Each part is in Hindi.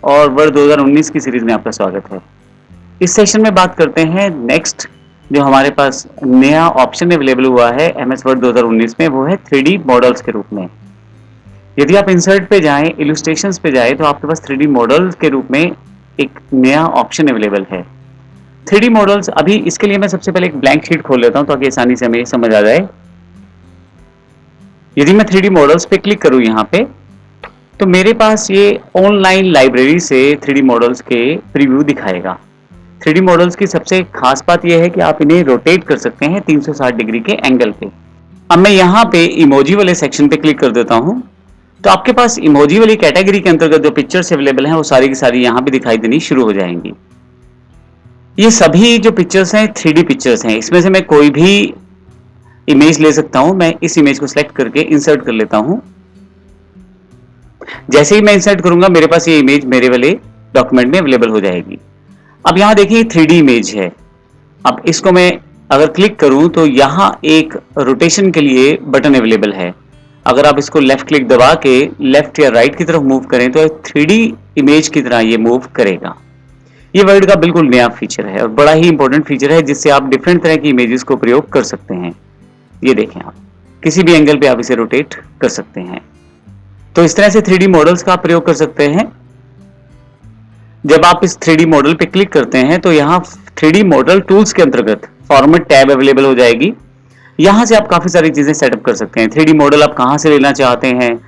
और वर्ड 2019 की सीरीज में आपका स्वागत है। इस सेशन में बात करते हैं नेक्स्ट जो हमारे पास नया ऑप्शन अवेलेबल हुआ है एमएस वर्ड 2019 में, वो है 3D मॉडल्स के रूप में। यदि आप इंसर्ट पे जाएं, इलस्ट्रेशंस पे जाएं, तो आपके पास 3D मॉडल्स के रूप में एक नया ऑप्शन अवेलेबल है। 3D मॉडल्स, अभी इसके लिए मैं सबसे पहले एक ब्लैंक शीट खोल लेता हूं ताकि आसानी से हमें समझ आ जाए। यदि मैं 3D मॉडल्स पे क्लिक करूं यहाँ पे, तो मेरे पास ये ऑनलाइन लाइब्रेरी से 3D मॉडल्स के प्रीव्यू दिखाएगा। 3D मॉडल्स की सबसे खास बात यह है कि आप इन्हें रोटेट कर सकते हैं 360 डिग्री के एंगल पे। अब मैं यहाँ पे इमोजी वाले सेक्शन पे क्लिक कर देता हूँ, तो आपके पास इमोजी वाली कैटेगरी के अंतर्गत जो पिक्चर्स अवेलेबल हैं वो सारी की सारी यहाँ पे दिखाई देनी शुरू हो जाएंगी। ये सभी जो पिक्चर्स हैं 3D पिक्चर्स हैं। इसमें से मैं कोई भी इमेज ले सकता हूँ। मैं इस इमेज को सिलेक्ट करके इंसर्ट कर लेता हूँ। जैसे ही मैं इंसर्ट करूंगा, मेरे पास ये इमेज मेरे वाले डॉक्यूमेंट में अवेलेबल हो जाएगी। अब यहाँ देखिए 3D इमेज है। अब इसको मैं अगर क्लिक करूं तो यहाँ एक रोटेशन के लिए बटन अवेलेबल है। अगर आप इसको लेफ्ट क्लिक दबा के लेफ्ट या राइट की तरफ मूव करें तो 3D इमेज की तरह ये मूव करेगा। ये वर्ड का बिल्कुल नया फीचर है और बड़ा ही इंपॉर्टेंट फीचर है, जिससे आप डिफरेंट तरह की इमेजेस को प्रयोग कर सकते हैं। ये देखें, आप किसी भी एंगल पे आप इसे रोटेट कर सकते हैं। तो इस तरह से 3D मॉडल्स का आप प्रयोग कर सकते हैं। जब आप इस 3D मॉडल पे क्लिक करते हैं तो यहाँ 3D मॉडल टूल्स के अंतर्गत फॉर्मेट टैब अवेलेबल हो जाएगी। यहाँ से आप काफी सारी चीजें सेटअप कर सकते हैं। 3D मॉडल आप कहाँ से लेना चाहते हैं,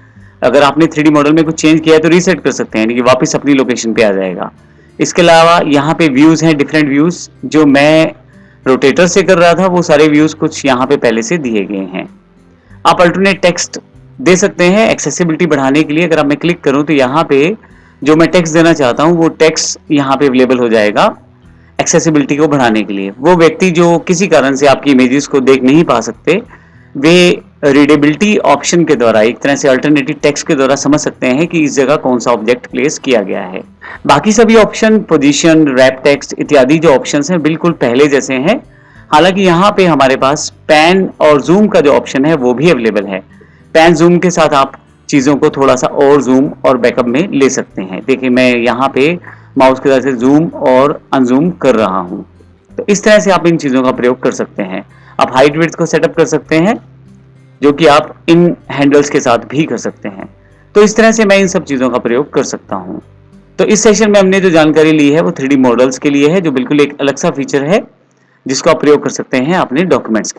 अगर आपने 3D मॉडल में कुछ चेंज किया है तो रीसेट कर सकते हैं, यानी कि वापस अपनी लोकेशन पे आ जाएगा। इसके अलावा यहाँ पे व्यूज हैं, डिफरेंट व्यूज। जो मैं रोटेटर से कर रहा था वो सारे व्यूज कुछ यहाँ पे पहले से दिए गए हैं। आप अल्टरनेट टेक्स्ट दे सकते हैं एक्सेसिबिलिटी बढ़ाने के लिए। अगर अब मैं क्लिक करूं तो यहाँ पे जो मैं टेक्स्ट देना चाहता हूं वो टेक्स्ट यहाँ पे अवेलेबल हो जाएगा एक्सेसिबिलिटी को बढ़ाने के लिए। वो व्यक्ति जो किसी कारण से आपकी इमेजेस को देख नहीं पा सकते, वे रीडेबिलिटी ऑप्शन के द्वारा, एक तरह से अल्टरनेटिव टेक्स्ट के द्वारा समझ सकते हैं कि इस जगह कौन सा ऑब्जेक्ट प्लेस किया गया है। बाकी सभी ऑप्शन, पोजीशन, रैप टेक्स्ट इत्यादि जो ऑप्शंस हैं बिल्कुल पहले जैसे हैं। हालांकि यहाँ पे हमारे पास पैन और जूम का जो ऑप्शन है वो भी अवेलेबल है। पैन जूम के साथ आप चीजों को थोड़ा सा और जूम और बैकअप में ले सकते हैं। देखिए, मैं यहाँ पे माउस की तरह से जूम और अनजूम कर रहा हूँ। तो इस तरह से आप इन चीजों का प्रयोग कर सकते हैं। आप हाइट विड्थ को सेटअप कर सकते हैं, जो कि आप इन हैंडल्स के साथ भी कर सकते हैं। तो इस तरह से मैं इन सब चीजों का प्रयोग कर सकता हूँ। तो इस सेशन में हमने जो जानकारी ली है वो 3D मॉडल्स के लिए है, जो बिल्कुल एक अलग सा फीचर है जिसको आप प्रयोग कर सकते हैं अपने डॉक्यूमेंट्स के अंदर।